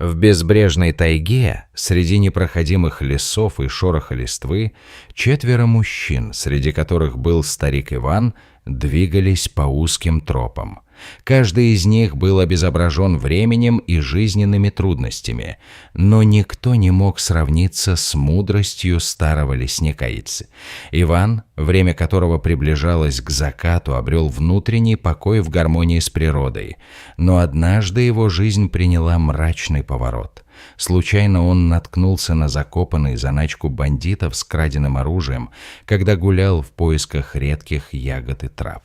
В безбрежной тайге, среди непроходимых лесов и шороха листвы, 4 мужчин, среди которых был старик Иван, двигались по узким тропам. Каждый из них был обезображен временем и жизненными трудностями, но никто не мог сравниться с мудростью старого лесника Ицы. Иван, время которого приближалось к закату, обрел внутренний покой в гармонии с природой, но однажды его жизнь приняла мрачный поворот. Случайно он наткнулся на закопанный заначку бандитов с краденым оружием, когда гулял в поисках редких ягод и трав.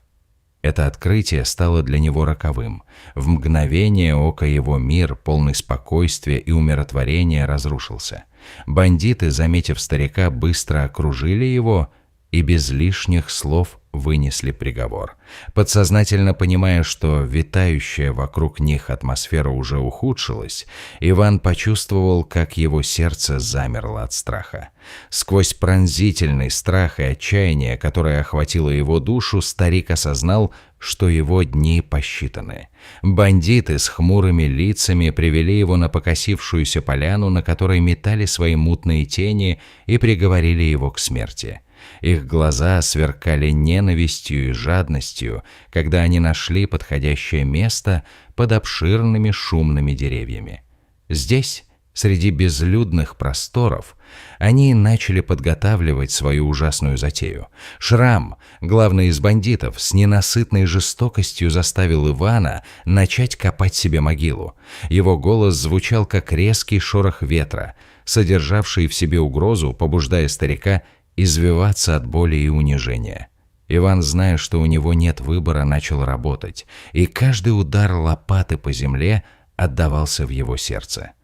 Это открытие стало для него роковым. В мгновение ока его мир, полный спокойствия и умиротворения, разрушился. Бандиты, заметив старика, быстро окружили его и без лишних слов вынесли приговор. Подсознательно понимая, что витающая вокруг них атмосфера уже ухудшилась, Иван почувствовал, как его сердце замерло от страха. Сквозь пронзительный страх и отчаяние, которое охватило его душу, старик осознал, что его дни посчитаны. Бандиты с хмурыми лицами привели его на покосившуюся поляну, на которой метали свои мутные тени, и приговорили его к смерти. Их глаза сверкали ненавистью и жадностью, когда они нашли подходящее место под обширными шумными деревьями. Здесь, среди безлюдных просторов, они начали подготавливать свою ужасную затею. Шрам, главный из бандитов, с ненасытной жестокостью заставил Ивана начать копать себе могилу. Его голос звучал как резкий шорох ветра, содержавший в себе угрозу, побуждая старика извиваться от боли и унижения. Иван, зная, что у него нет выбора, начал работать, и каждый удар лопаты по земле отдавался в его сердце.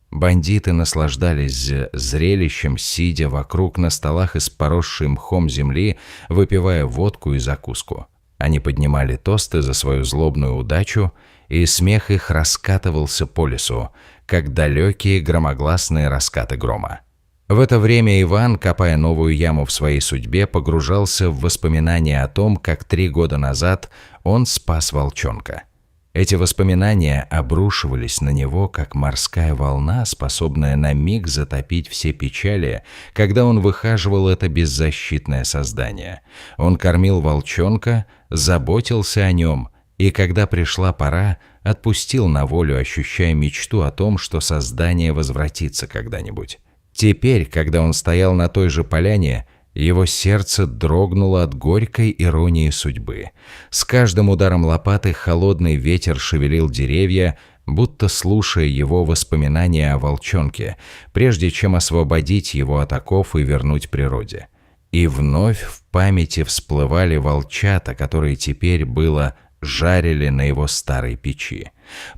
Бандиты наслаждались зрелищем, сидя вокруг на столах из поросшей мхом земли, выпивая водку и закуску. Они поднимали тосты за свою злобную удачу, и смех их раскатывался по лесу, как далекие громогласные раскаты грома. В это время Иван, копая новую яму в своей судьбе, погружался в воспоминания о том, как 3 года назад он спас волчонка. Эти воспоминания обрушивались на него, как морская волна, способная на миг затопить все печали, когда он выхаживал это беззащитное создание. Он кормил волчонка, заботился о нем, и когда пришла пора, отпустил на волю, ощущая мечту о том, что создание возвратится когда-нибудь. Теперь, когда он стоял на той же поляне, его сердце дрогнуло от горькой иронии судьбы. С каждым ударом лопаты холодный ветер шевелил деревья, будто слушая его воспоминания о волчонке, прежде чем освободить его от оков и вернуть природе. И вновь в памяти всплывали волчата, которые теперь было жарили на его старой печи.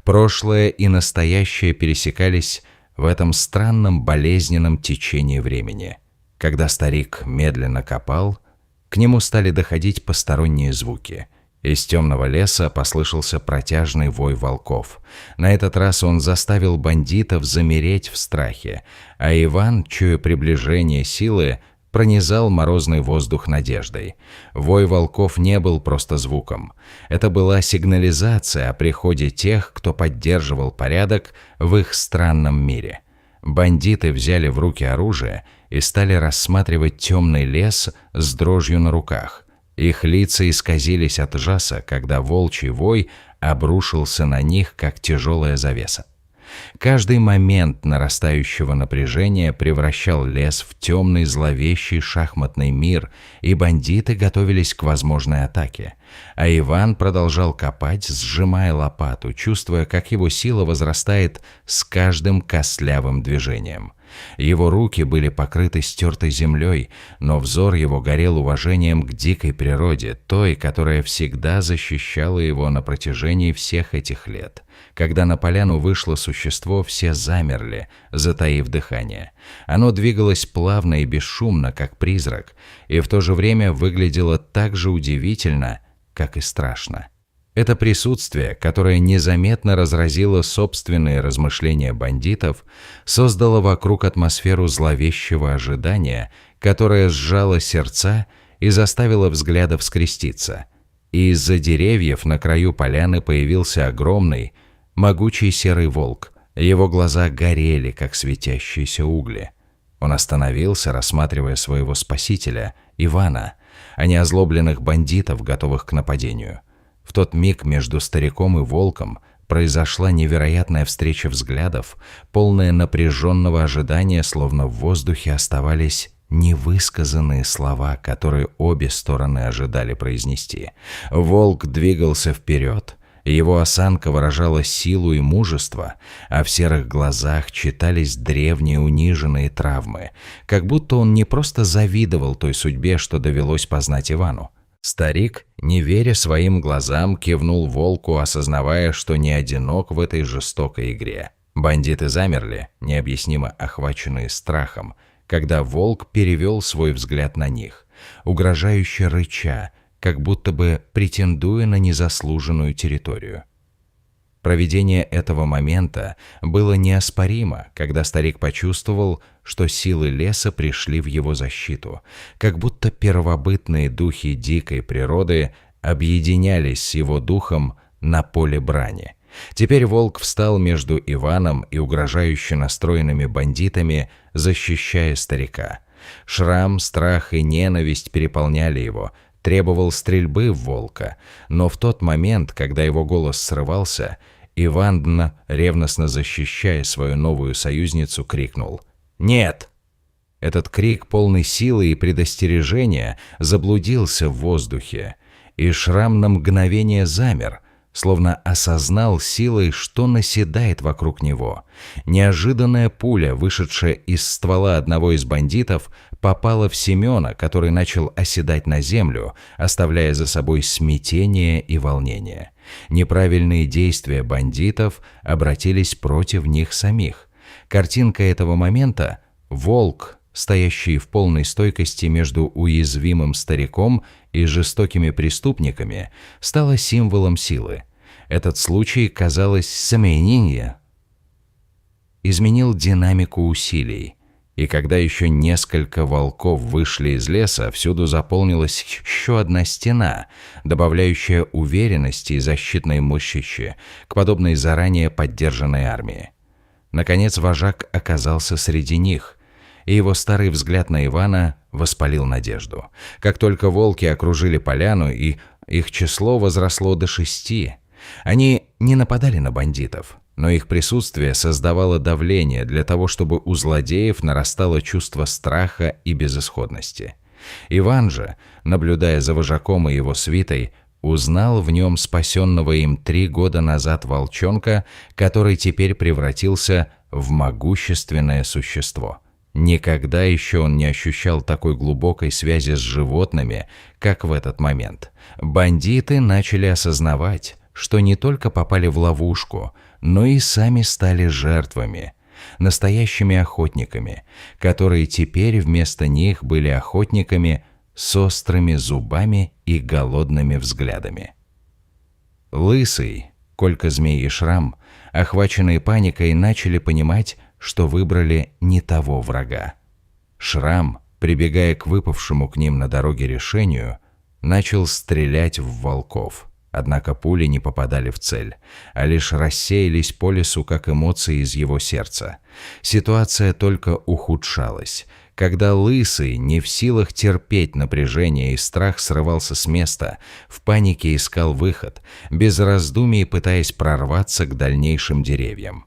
Прошлое и настоящее пересекались в этом странном болезненном течении времени. Когда старик медленно копал, к нему стали доходить посторонние звуки. Из темного леса послышался протяжный вой волков. На этот раз он заставил бандитов замереть в страхе, а Иван, чуя приближение силы, пронизал морозный воздух надеждой. Вой волков не был просто звуком. Это была сигнализация о приходе тех, кто поддерживал порядок в их странном мире. Бандиты взяли в руки оружие и стали рассматривать темный лес с дрожью на руках. Их лица исказились от ужаса, когда волчий вой обрушился на них, как тяжелая завеса. Каждый момент нарастающего напряжения превращал лес в темный зловещий шахматный мир, и бандиты готовились к возможной атаке. А Иван продолжал копать, сжимая лопату, чувствуя, как его сила возрастает с каждым костлявым движением. Его руки были покрыты стертой землей, но взор его горел уважением к дикой природе, той, которая всегда защищала его на протяжении всех этих лет. Когда на поляну вышло существо, все замерли, затаив дыхание. Оно двигалось плавно и бесшумно, как призрак, и в то же время выглядело так же удивительно, как и страшно. Это присутствие, которое незаметно разразило собственные размышления бандитов, создало вокруг атмосферу зловещего ожидания, которая сжала сердца и заставила взглядов скреститься. И из-за деревьев на краю поляны появился огромный, могучий серый волк, Его глаза горели, как светящиеся угли. Он остановился, рассматривая своего спасителя, Ивана, а не озлобленных бандитов, готовых к нападению. В тот миг между стариком и волком произошла невероятная встреча взглядов, полная напряженного ожидания, словно в воздухе оставались невысказанные слова, которые обе стороны ожидали произнести. Волк двигался вперед, его осанка выражала силу и мужество, а в серых глазах читались древние униженные травмы, как будто он не просто завидовал той судьбе, что довелось познать Ивану. Старик, не веря своим глазам, кивнул волку, осознавая, что не одинок в этой жестокой игре. Бандиты замерли, необъяснимо охваченные страхом, когда волк перевел свой взгляд на них, угрожающе рыча, как будто бы претендуя на незаслуженную территорию. Проведение этого момента было неоспоримо, когда старик почувствовал, что силы леса пришли в его защиту, как будто первобытные духи дикой природы объединялись с его духом на поле брани. Теперь волк встал между Иваном и угрожающе настроенными бандитами, защищая старика. Шрам, страх и ненависть переполняли его, требовал стрельбы в волка, но в тот момент, когда его голос срывался, Иван, ревностно защищая свою новую союзницу, крикнул «Нет!». Этот крик, полный силы и предостережения, заблудился в воздухе, и Шрам на мгновение замер, словно осознал силой, что наседает вокруг него. Неожиданная пуля, вышедшая из ствола одного из бандитов, попала в Семена, который начал оседать на землю, оставляя за собой смятение и волнение. Неправильные действия бандитов обратились против них самих. Картинка этого момента – волк, стоящий в полной стойкости между уязвимым стариком и жестокими преступниками, стала символом силы. Этот случай, казалось, изменил динамику усилий. И когда еще несколько волков вышли из леса, всюду заполнилась еще одна стена, добавляющая уверенности и защитной мощи к подобной заранее поддержанной армии. Наконец вожак оказался среди них, и его старый взгляд на Ивана воспалил надежду. Как только волки окружили поляну, и их число возросло до 6, они не нападали на бандитов, но их присутствие создавало давление для того, чтобы у злодеев нарастало чувство страха и безысходности. Иван же, наблюдая за вожаком и его свитой, узнал в нем спасенного им 3 года назад волчонка, который теперь превратился в могущественное существо. Никогда еще он не ощущал такой глубокой связи с животными, как в этот момент. Бандиты начали осознавать, что не только попали в ловушку, но и сами стали жертвами, настоящими охотниками, которые теперь вместо них были охотниками с острыми зубами и голодными взглядами. Лысый, Колька, Змей и Шрам, охваченные паникой, начали понимать, что выбрали не того врага. Шрам, прибегая к выпавшему к ним на дороге решению, начал стрелять в волков. Однако пули не попадали в цель, а лишь рассеялись по лесу, как эмоции из его сердца. Ситуация только ухудшалась. Когда Лысый, не в силах терпеть напряжение и страх, срывался с места, в панике искал выход, без раздумий пытаясь прорваться к дальнейшим деревьям.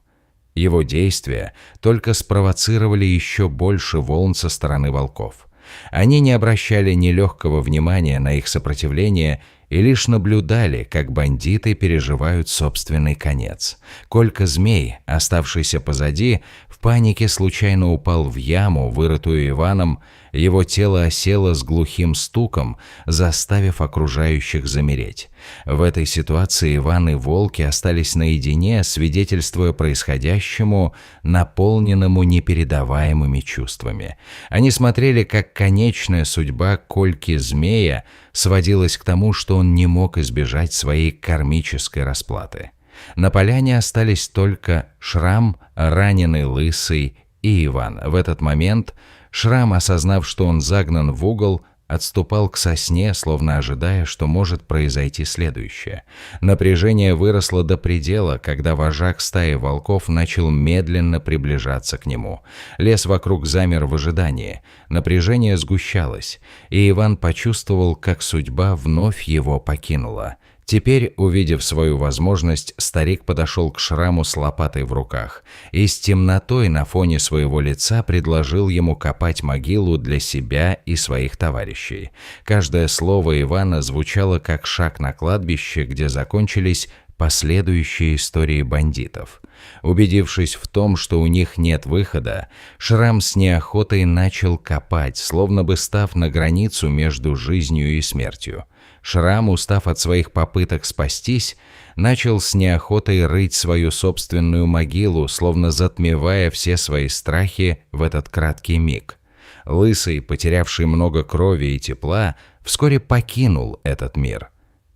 Его действия только спровоцировали еще больше волн со стороны волков. Они не обращали ни легкого внимания на их сопротивление и лишь наблюдали, как бандиты переживают собственный конец. Колька-Змей, оставшийся позади, в панике случайно упал в яму, вырытую Иваном. Его тело осело с глухим стуком, заставив окружающих замереть. В этой ситуации Иван и волки остались наедине, свидетельствуя происходящему, наполненному непередаваемыми чувствами. Они смотрели, как конечная судьба Кольки-Змея сводилась к тому, что он не мог избежать своей кармической расплаты. На поляне остались только Шрам, раненый Лысый и Иван. В этот момент Шрам, осознав, что он загнан в угол, отступал к сосне, словно ожидая, что может произойти следующее. Напряжение выросло до предела, когда вожак стаи волков начал медленно приближаться к нему. Лес вокруг замер в ожидании. Напряжение сгущалось, и Иван почувствовал, как судьба вновь его покинула. Теперь, увидев свою возможность, старик подошел к Шраму с лопатой в руках и с темнотой на фоне своего лица предложил ему копать могилу для себя и своих товарищей. Каждое слово Ивана звучало как шаг на кладбище, где закончились последующие истории бандитов. Убедившись в том, что у них нет выхода, Шрам с неохотой начал копать, словно бы став на границу между жизнью и смертью. Шрам, устав от своих попыток спастись, начал с неохотой рыть свою собственную могилу, словно затмевая все свои страхи в этот краткий миг. Лысый, потерявший много крови и тепла, вскоре покинул этот мир.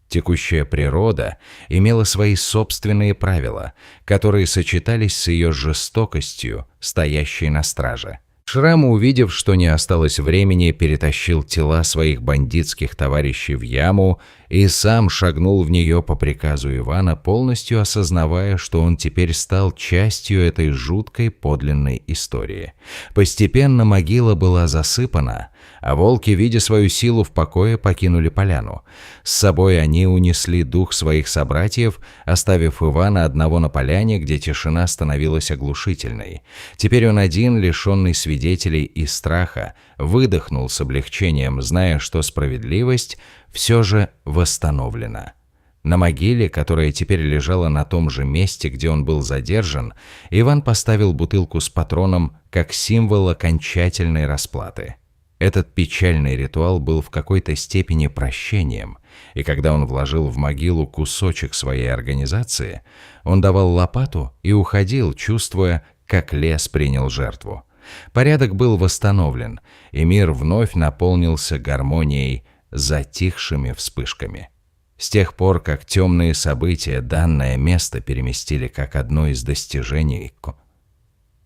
Текущая природа имела свои собственные правила, которые сочетались с ее жестокостью, стоящей на страже. Шрам, увидев, что не осталось времени, перетащил тела своих бандитских товарищей в яму и сам шагнул в нее по приказу Ивана, полностью осознавая, что он теперь стал частью этой жуткой подлинной истории. Постепенно могила была засыпана, а волки, видя свою силу в покое, покинули поляну. С собой они унесли дух своих собратьев, оставив Ивана одного на поляне, где тишина становилась оглушительной. Теперь он один, лишенный свидетелей и страха, выдохнул с облегчением, зная, что справедливость все же восстановлена. На могиле, которая теперь лежала на том же месте, где он был задержан, Иван поставил бутылку с патроном как символ окончательной расплаты. Этот печальный ритуал был в какой-то степени прощением, и когда он вложил в могилу кусочек своей организации, он давал лопату и уходил, чувствуя, как лес принял жертву. Порядок был восстановлен, и мир вновь наполнился гармонией, затихшими вспышками. С тех пор, как темные события данное место переместили как одно из достижений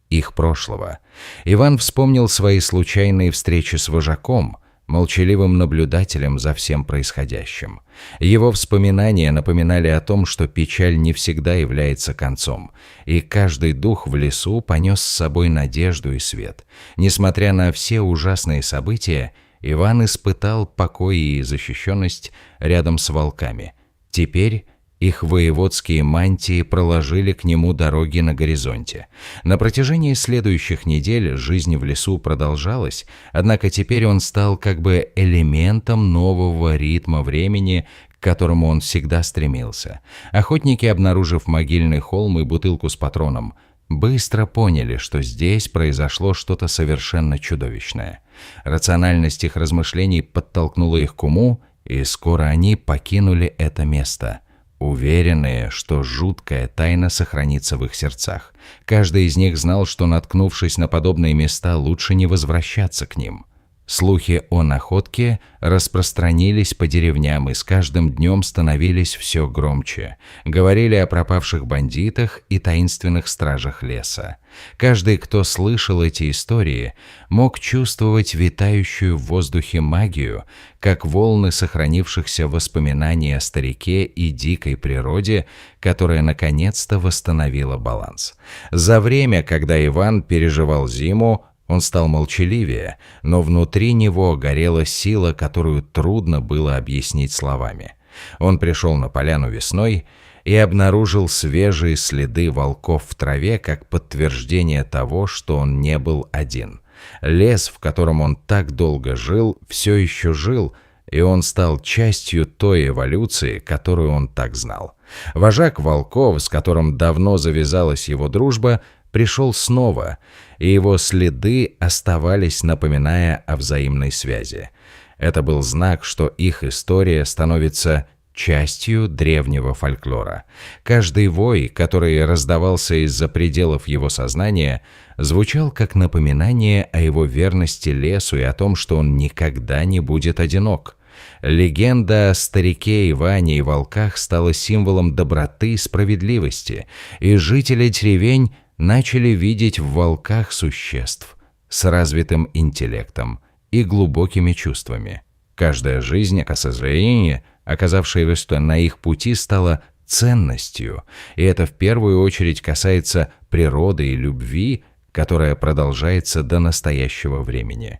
их прошлого, Иван вспомнил свои случайные встречи с вожаком, молчаливым наблюдателем за всем происходящим. Его вспоминания напоминали о том, что печаль не всегда является концом, и каждый дух в лесу понес с собой надежду и свет. Несмотря на все ужасные события, Иван испытал покой и защищенность рядом с волками. Теперь их воеводские мантии проложили к нему дороги на горизонте. На протяжении следующих недель жизнь в лесу продолжалась, однако теперь он стал как бы элементом нового ритма времени, к которому он всегда стремился. Охотники, обнаружив могильный холм и бутылку с патроном, быстро поняли, что здесь произошло что-то совершенно чудовищное. Рациональность их размышлений подтолкнула их к уму, и скоро они покинули это место, уверенные, что жуткая тайна сохранится в их сердцах. Каждый из них знал, что, наткнувшись на подобные места, лучше не возвращаться к ним. Слухи о находке распространились по деревням и с каждым днем становились все громче. Говорили о пропавших бандитах и таинственных стражах леса. Каждый, кто слышал эти истории, мог чувствовать витающую в воздухе магию, как волны сохранившихся воспоминаний о старике и дикой природе, которая наконец-то восстановила баланс. За время, когда Иван переживал зиму, он стал молчаливее, но внутри него горела сила, которую трудно было объяснить словами. Он пришел на поляну весной и обнаружил свежие следы волков в траве как подтверждение того, что он не был один. Лес, в котором он так долго жил, все еще жил, и он стал частью той эволюции, которую он так знал. Вожак волков, с которым давно завязалась его дружба, пришел снова, и его следы оставались, напоминая о взаимной связи. Это был знак, что их история становится частью древнего фольклора. Каждый вой, который раздавался из-за пределов его сознания, звучал как напоминание о его верности лесу и о том, что он никогда не будет одинок. Легенда о старике Иване и волках стала символом доброты и справедливости, и жители деревень начали видеть в волках существ с развитым интеллектом и глубокими чувствами. Каждая жизнь, к сожалению, оказавшаяся на их пути, стала ценностью, и это в первую очередь касается природы и любви, которая продолжается до настоящего времени.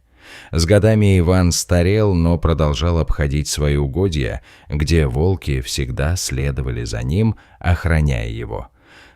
С годами Иван старел, но продолжал обходить свои угодья, где волки всегда следовали за ним, охраняя его.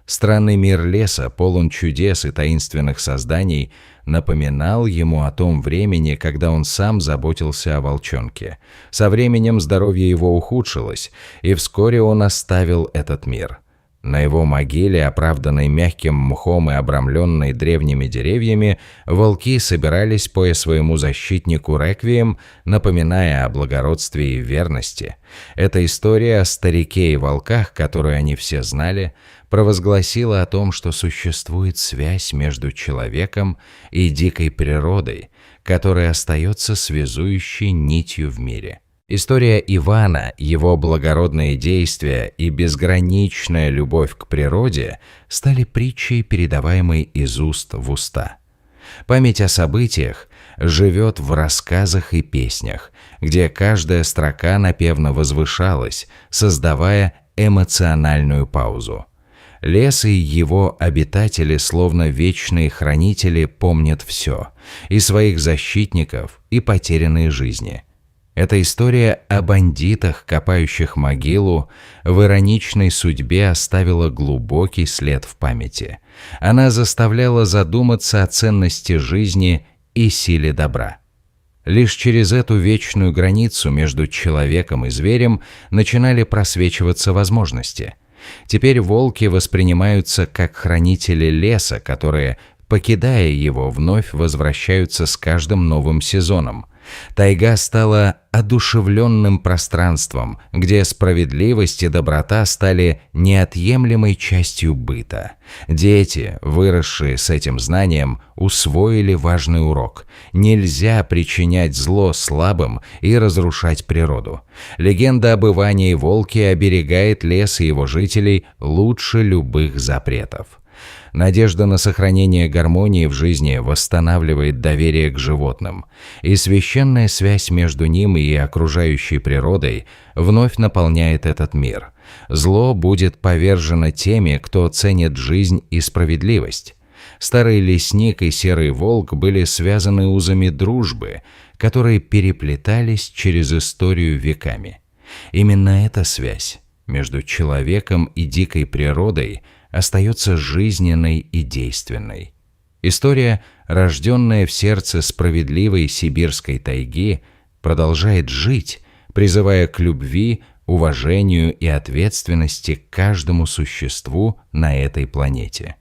Странный мир леса, полон чудес и таинственных созданий, напоминал ему о том времени, когда он сам заботился о волчонке. Со временем здоровье его ухудшилось, и вскоре он оставил этот мир. На его могиле, оправданной мягким мхом и обрамленной древними деревьями, волки собирались поя своему защитнику реквием, напоминая о благородстве и верности. Эта история о старике и волках, которую они все знали, провозгласила о том, что существует связь между человеком и дикой природой, которая остается связующей нитью в мире. История Ивана, его благородные действия и безграничная любовь к природе стали притчей, передаваемой из уст в уста. Память о событиях живет в рассказах и песнях, где каждая строка напевно возвышалась, создавая эмоциональную паузу. Лес и его обитатели, словно вечные хранители, помнят все – и своих защитников, и потерянные жизни. Эта история о бандитах, копающих могилу, в ироничной судьбе оставила глубокий след в памяти. Она заставляла задуматься о ценности жизни и силе добра. Лишь через эту вечную границу между человеком и зверем начинали просвечиваться возможности. Теперь волки воспринимаются как хранители леса, которые, покидая его, вновь возвращаются с каждым новым сезоном. Тайга стала одушевленным пространством, где справедливость и доброта стали неотъемлемой частью быта. Дети, выросшие с этим знанием, усвоили важный урок. Нельзя причинять зло слабым и разрушать природу. Легенда об Иване и Волке оберегает лес и его жителей лучше любых запретов. Надежда на сохранение гармонии в жизни восстанавливает доверие к животным, и священная связь между ним и окружающей природой вновь наполняет этот мир. Зло будет повержено теми, кто ценит жизнь и справедливость. Старый лесник и серый волк были связаны узами дружбы, которые переплетались через историю веками. Именно эта связь между человеком и дикой природой остается жизненной и действенной. История, рожденная в сердце справедливой сибирской тайги, продолжает жить, призывая к любви, уважению и ответственности к каждому существу на этой планете.